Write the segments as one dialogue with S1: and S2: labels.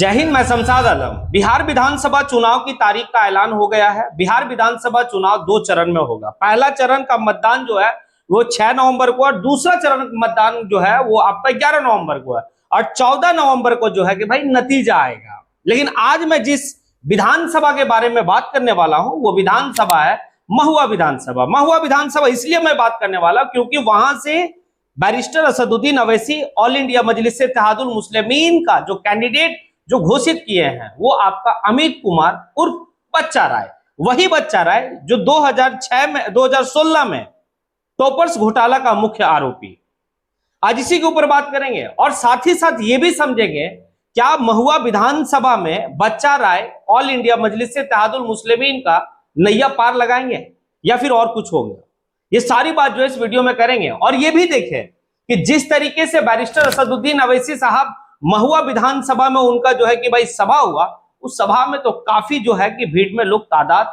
S1: जय हिंद। मैं शमशाद आलम। बिहार विधानसभा चुनाव की तारीख का ऐलान हो गया है। बिहार विधानसभा चुनाव 2 चरण में होगा। पहला चरण का मतदान जो है वो 6 नवंबर को और दूसरा चरण मतदान जो है वो आपका 11 नवंबर को है और 14 नवंबर को जो है कि भाई नतीजा आएगा। लेकिन आज मैं जिस विधानसभा के बारे में बात करने वाला हूं वो विधानसभा है महुआ विधानसभा। महुआ विधानसभा इसलिए मैं बात करने वाला क्योंकि वहां से barrister Asaduddin Owaisi all India Majlis Ittehadul Muslimeen का जो कैंडिडेट जो घोषित किए हैं वो आपका अमित कुमार उर्फ बच्चा राय, वही बच्चा राय जो 2016 में टॉपर्स घोटाला का मुख्य आरोपी। आज इसी के ऊपर बात करेंगे और साथ ही साथ ये भी समझेंगे क्या महुआ विधानसभा में बच्चा राय ऑल इंडिया मजलिस इत्तेहादुल मुस्लिमीन का नैया पार लगाएंगे या फिर और कुछ हो गया। ये सारी बात जो है इस वीडियो में करेंगे और ये भी देखें कि जिस तरीके से बैरिस्टर असदुद्दीन अवैसी साहब महुआ विधानसभा में उनका जो है कि भाई सभा हुआ, उस सभा में तो काफी जो है कि भीड़ में लोग तादाद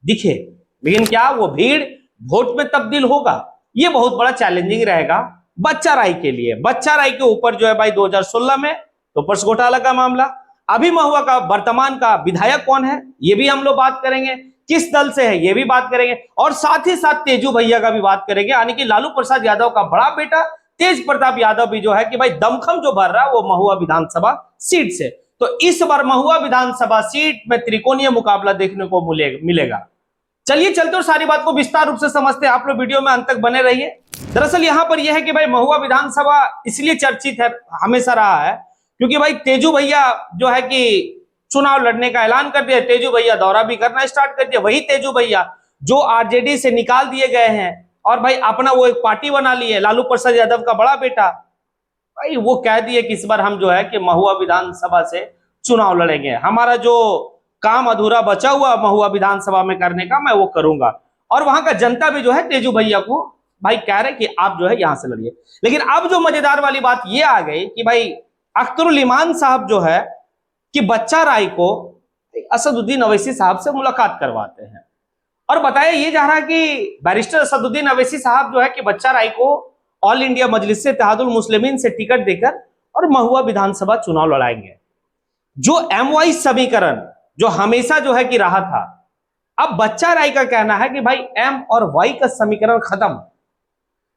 S1: दिखे, लेकिन क्या वो भीड़ वोट में तब्दील होगा? ये बहुत बड़ा चैलेंजिंग रहेगा बच्चा राय के लिए। बच्चा राय के ऊपर जो है भाई 2016 में टॉपर्स घोटाला का मामला, अभी महुआ का वर्तमान का विधायक कौन है ये भी हम लोग बात करेंगे, किस दल से है ये भी बात करेंगे और साथ ही साथ तेजू भैया का भी बात करेंगे, यानी कि लालू प्रसाद यादव का बड़ा बेटा तेज प्रताप यादव भी जो है कि भाई दमखम जो भर रहा है वो महुआ विधानसभा सीट से। तो इस बार महुआ विधानसभा सीट में त्रिकोणीय मुकाबला देखने को मिलेगा। चलिए चलते और सारी बात को विस्तार रूप से समझते हैं। आप लोग वीडियो में अंत तक बने रहिए। दरअसल यहां पर यह है कि भाई महुआ विधानसभा इसलिए चर्चित है, हमेशा रहा है क्योंकि भाई तेजू भैया जो है कि चुनाव लड़ने का ऐलान कर दिया। तेजू भैया दौरा भी करना स्टार्ट कर दिया। वही तेजू भैया जो आरजेडी से निकाल दिए गए हैं और भाई अपना वो एक पार्टी बना ली है, लालू प्रसाद यादव का बड़ा बेटा, भाई वो कह दिए कि इस बार हम जो है कि महुआ विधानसभा से चुनाव लड़ेंगे। हमारा जो काम अधूरा बचा हुआ महुआ विधानसभा में करने का मैं वो करूंगा। और वहां का जनता भी जो है तेजू भैया को भाई कह रहे कि आप जो है यहां से लड़िए। लेकिन अब जो मजेदार वाली बात ये आ गई कि भाई अख्तरुल इमान साहब जो है कि बच्चा राय को असदुद्दीन अवैसी साहब से मुलाकात करवाते हैं और बताया ये जा रहा है कि बैरिस्टर असदुद्दीन अवैसी साहब जो है कि बच्चा राय को ऑल इंडिया मजलिस इत्तेहादुल मुस्लिमीन से टिकट देकर और महुआ विधानसभा चुनाव लड़ाएंगे। जो एमवाई समीकरण जो हमेशा जो है कि रहा था, अब बच्चा राय का कहना है कि भाई एम और वाई का समीकरण खत्म,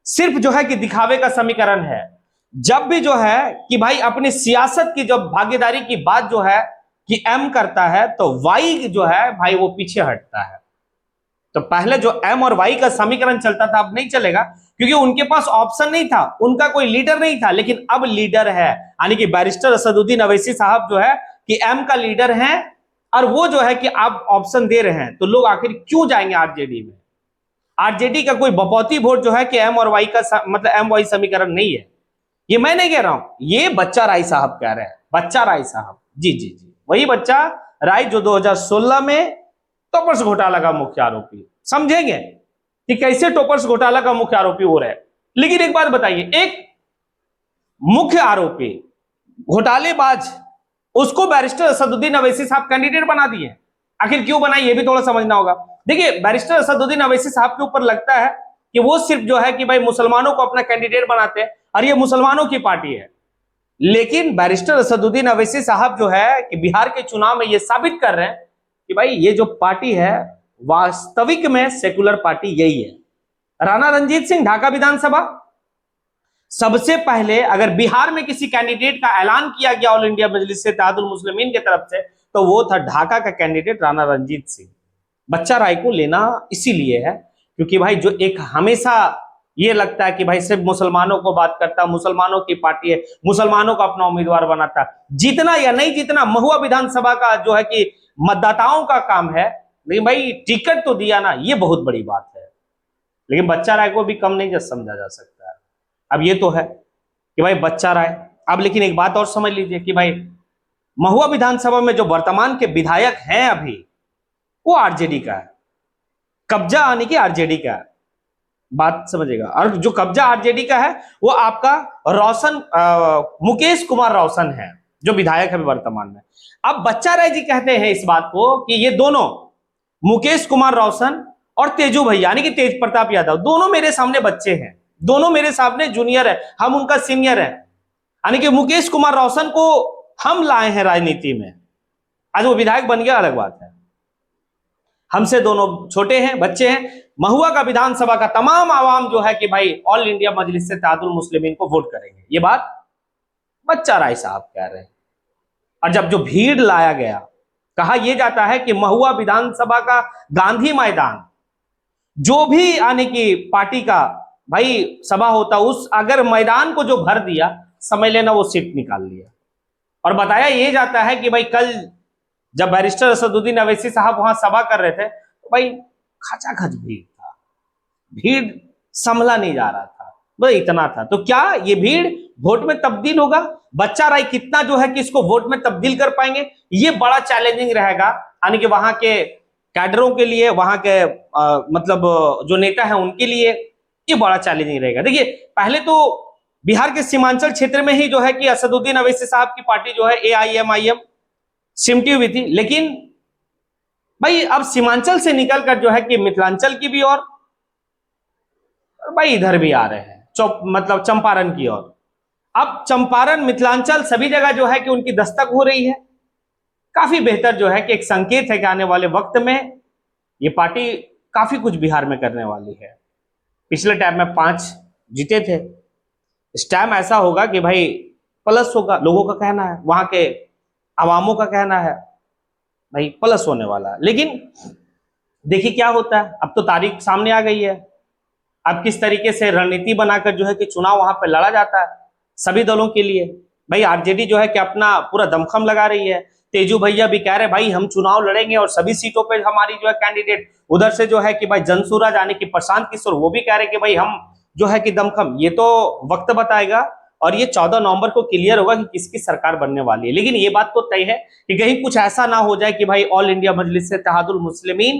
S1: सिर्फ जो है कि दिखावे का समीकरण है। जब भी जो है कि भाई अपनी सियासत की जब भागीदारी की बात जो है कि एम करता है तो वाई जो है भाई वो पीछे हटता है। तो पहले जो एम और वाई का समीकरण चलता था अब नहीं चलेगा क्योंकि उनके पास ऑप्शन नहीं था, उनका कोई लीडर नहीं था, लेकिन अब लीडर है, यानी कि बैरिस्टर असदुद्दीन अवैसी साहब जो है कि एम का लीडर हैं और वो जो है कि आप ऑप्शन दे रहे हैं। तो लोग आखिर क्यों जाएंगे आरजेडी में? आरजेडी का कोई बपौती वोट जो है कि एम और वाई का मतलब एम वाई समीकरण नहीं है। ये मैं नहीं कह रहा हूं, ये बच्चा राय साहब कह रहे हैं। बच्चा राय साहब जी जी जी वही बच्चा राय जो 2016 में टॉपर्स घोटाला का मुख्य आरोपी। समझेंगे कि कैसे टॉपर्स घोटाला का मुख्य आरोपी हो रहा है। लेकिन एक बात बताइए, एक मुख्य आरोपी घोटालेबाज उसको बैरिस्टर असदुद्दीन अवैसी साहब कैंडिडेट बना दिए। आखिर क्यों बनाए ये भी थोड़ा समझना होगा। देखिए बैरिस्टर असदुद्दीन अवैसी साहब के ऊपर लगता है कि वो सिर्फ जो है कि भाई मुसलमानों को अपना कैंडिडेट बनाते हैं और ये मुसलमानों की पार्टी है। लेकिन बैरिस्टर असदुद्दीन अवैसी साहब जो है कि बिहार के चुनाव में ये साबित कर रहे हैं कि भाई ये जो पार्टी है वास्तविक में सेकुलर पार्टी यही है। राणा रणजीत सिंह ढाका विधानसभा, सबसे पहले अगर बिहार में किसी कैंडिडेट का ऐलान किया गया ऑल इंडिया मजलिस इत्तेहादुल मुस्लिमीन की तरफ से तो वो था ढाका का कैंडिडेट राणा रणजीत सिंह। बच्चा राय को लेना इसीलिए है क्योंकि भाई जो एक हमेशा ये लगता है कि भाई सिर्फ मुसलमानों को बात करता, मुसलमानों की पार्टी है, मुसलमानों को अपना उम्मीदवार बनाता, जीतना या नहीं जीतना महुआ विधानसभा का जो है कि मतदाताओं का काम है। लेकिन भाई टिकट तो दिया ना, ये बहुत बड़ी बात है। लेकिन बच्चा राय को भी कम नहीं समझा जा सकता है। अब ये तो है कि भाई बच्चा राय, अब लेकिन एक बात और समझ लीजिए कि भाई महुआ विधानसभा में जो वर्तमान के विधायक हैं अभी वो आरजेडी का है, कब्जा आने की आरजेडी का है, बात समझिएगा। और जो कब्जा आरजेडी का है वो आपका मुकेश कुमार रोशन है जो विधायक है वर्तमान में। अब बच्चा राय जी कहते हैं इस बात को कि ये दोनों मुकेश कुमार रोशन और तेजू भैया यानी कि तेज प्रताप यादव दोनों मेरे सामने बच्चे हैं, दोनों मेरे सामने जूनियर है, हम उनका सीनियर है। यानी कि मुकेश कुमार रोशन को हम लाए हैं राजनीति में। आज वो विधायक बन गया अलग बात है, हमसे दोनों छोटे हैं, बच्चे हैं। महुआ का विधानसभा का तमाम आवाम जो है कि भाई ऑल इंडिया मजलिस इत्तेहादुल मुस्लिमीन को वोट करेंगे, ये बात बच्चा राय साहब कह रहे हैं। और जब जो भीड़ लाया गया, कहा यह जाता है कि महुआ विधानसभा का गांधी मैदान, जो भी आने की पार्टी का भाई सभा होता, उस अगर मैदान को जो भर दिया, समझ लेना वो सीट निकाल लिया। और बताया यह जाता है कि भाई कल जब बैरिस्टर असदुद्दीन अवैसी साहब वहां सभा कर रहे थे तो भाई खचाखच भीड़ था, भीड़ संभला नहीं जा रहा था, बस इतना था। तो क्या ये भीड़ वोट में तब्दील होगा? बच्चा राय कितना जो है कि इसको वोट में तब्दील कर पाएंगे, ये बड़ा चैलेंजिंग रहेगा। यानी कि वहां के कैडरों के लिए, वहां के मतलब जो नेता है उनके लिए ये बड़ा चैलेंजिंग रहेगा। देखिए, पहले तो बिहार के सीमांचल क्षेत्र में ही जो है कि असदुद्दीन अवैसी साहब की पार्टी जो है AIMIM सिमटी हुई थी, लेकिन भाई अब सीमांचल से निकलकर जो है कि मिथिलांचल की भी और भाई इधर भी आ रहे हैं, मतलब चंपारण की ओर। अब चंपारण, मिथिलांचल सभी जगह जो है कि उनकी दस्तक हो रही है। काफी बेहतर जो है कि एक संकेत है कि आने वाले वक्त में ये पार्टी काफी कुछ बिहार में करने वाली है। पिछले टाइम में 5 जीते थे, इस टाइम ऐसा होगा कि भाई प्लस होगा, लोगों का कहना है, वहां के अवामों का कहना है भाई प्लस होने वाला है। लेकिन देखिए क्या होता है, अब तो तारीख सामने आ गई है, अब किस तरीके से रणनीति बनाकर जो है कि चुनाव वहां पर लड़ा जाता है सभी दलों के लिए। भाई आरजेडी जो है कि अपना पूरा दमखम लगा रही है, तेजू भैया भी कह रहे भाई हम चुनाव लड़ेंगे और सभी सीटों पे हमारी जो है कैंडिडेट, उधर से जो है कि भाई जनसुराज यानी कि प्रशांत किशोर वो भी कह रहे कि भाई हम जो है कि दमखम। ये तो वक्त बताएगा और ये 14 नवंबर को क्लियर होगा कि किसकी सरकार बनने वाली है। लेकिन ये बात तो तय है कि कहीं कुछ ऐसा ना हो जाए कि भाई ऑल इंडिया मजलिस इत्तेहादुल मुस्लिमीन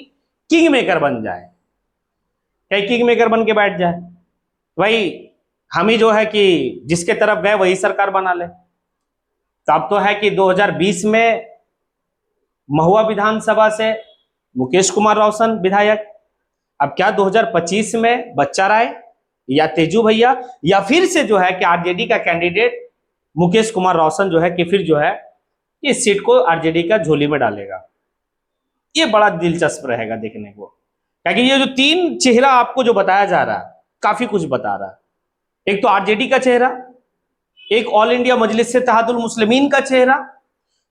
S1: किंग मेकर बन जाए, कहीं किंग मेकर बन के बैठ जाए, भाई हम ही जो है कि जिसके तरफ गए वही सरकार बना ले। तो अब तो है कि 2020 में महुआ विधानसभा से मुकेश कुमार रोशन विधायक, अब क्या 2025 में बच्चा राय या तेजू भैया या फिर से जो है कि आरजेडी का कैंडिडेट मुकेश कुमार रोशन जो है कि फिर जो है इस सीट को आरजेडी का झोली में डालेगा। ये बड़ा दिलचस्प रहेगा देखने को, क्योंकि ये जो 3 चेहरा आपको जो बताया जा रहा है काफी कुछ बता रहा है। एक तो आरजेडी का चेहरा, एक ऑल इंडिया मजलिस इत्तेहादुल मुस्लिमीन का चेहरा,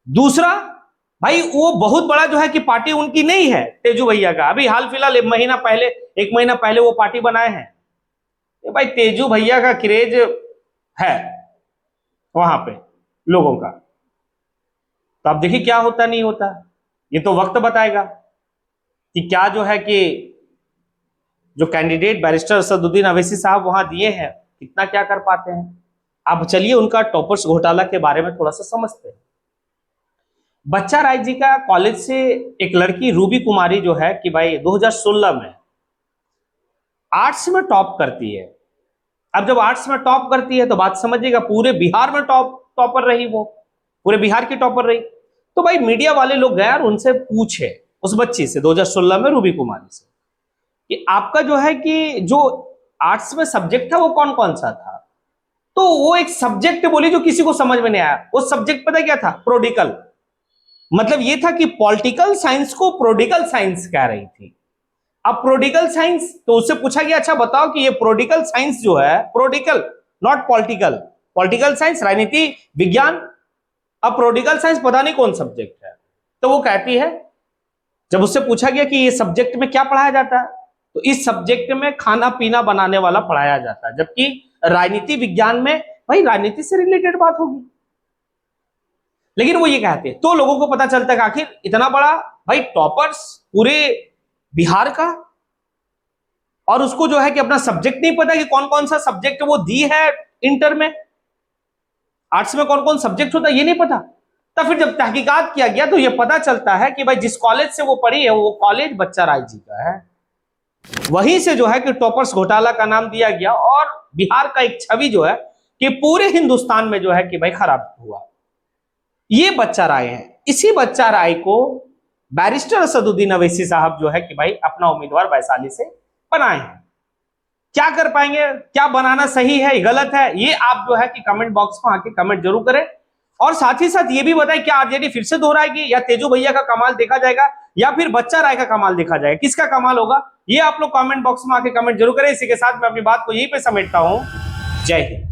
S1: दूसरा भाई वो बहुत बड़ा जो है कि पार्टी उनकी नहीं है तेजू भैया का, अभी हाल फिलहाल 1 महीना पहले वो पार्टी बनाए हैं। भाई तेजू भैया का क्रेज है वहां पे लोगों का, तो अब देखिए क्या होता नहीं होता, ये तो वक्त बताएगा कि क्या जो है कि जो कैंडिडेट बैरिस्टर असदुद्दीन अवैसी साहब वहां दिए हैं कितना क्या कर पाते हैं। अब चलिए उनका टॉपर्स घोटाला के बारे में थोड़ा सा समझते हैं। बच्चा राय जी का कॉलेज से एक लड़की रूबी कुमारी जो है कि भाई 2016 में आर्ट्स में टॉप करती है। अब जब आर्ट्स में टॉप करती है तो बात समझिएगा पूरे बिहार में टॉपर रही, वो पूरे बिहार की टॉपर रही। तो भाई मीडिया वाले लोग गए और उनसे पूछे उस बच्ची से 2016 में रूबी कुमारी से कि आपका जो है कि जो आर्ट्स में सब्जेक्ट था वो कौन कौन सा था। तो वो एक सब्जेक्ट बोली जो किसी को समझ में नहीं आया। वो सब्जेक्ट पता क्या था? प्रोडिकल। मतलब ये था कि पॉलिटिकल साइंस को प्रोडिकल साइंस कह रही थी। अब प्रोडिकल साइंस, तो उससे पूछा गया अच्छा बताओ कि ये प्रोडिकल साइंस जो है, prodigal not political, political science राजनीति विज्ञान, अब प्रोडिकल साइंस पता नहीं कौन सब्जेक्ट है। तो वो कहती है, जब उससे पूछा गया कि ये सब्जेक्ट में क्या पढ़ाया जाता है, तो इस सब्जेक्ट में खाना पीना बनाने वाला पढ़ाया जाता है, जबकि राजनीति विज्ञान में भाई राजनीति से रिलेटेड बात होगी। लेकिन वो ये कहते हैं, तो लोगों को पता चलता है कि आखिर इतना बड़ा भाई टॉपर्स पूरे बिहार का, और उसको जो है कि अपना सब्जेक्ट नहीं पता कि कौन कौन सा सब्जेक्ट वो दी है इंटर में, आर्ट्स में कौन कौन सब्जेक्ट होता है ये नहीं पता। तब फिर जब तहकीकात किया गया तो ये पता चलता है कि भाई जिस कॉलेज से वो पढ़ी है वो कॉलेज बच्चा राय जी का है। वहीं से जो है कि टॉपर्स घोटाला का नाम दिया गया और बिहार का एक छवि जो है कि पूरे हिंदुस्तान में जो है कि भाई खराब हुआ। ये बच्चा राय है, इसी बच्चा राय को बैरिस्टर असदुद्दीन अवैसी साहब जो है कि भाई अपना उम्मीदवार वैशाली से बनाए हैं। क्या कर पाएंगे, क्या बनाना सही है गलत है, ये आप जो है कि कमेंट बॉक्स में आके कमेंट जरूर करें। और साथ ही साथ ये भी बताएं क्या आरजेडी फिर से दोहराएगी या तेजू भैया का कमाल देखा जाएगा या फिर बच्चा राय का कमाल देखा जाएगा, किसका कमाल होगा ये आप लोग कमेंट बॉक्स में आके कमेंट जरूर करें। इसी के साथ मैं अपनी बात को यहीं पे समेटता हूं। जय हिंद।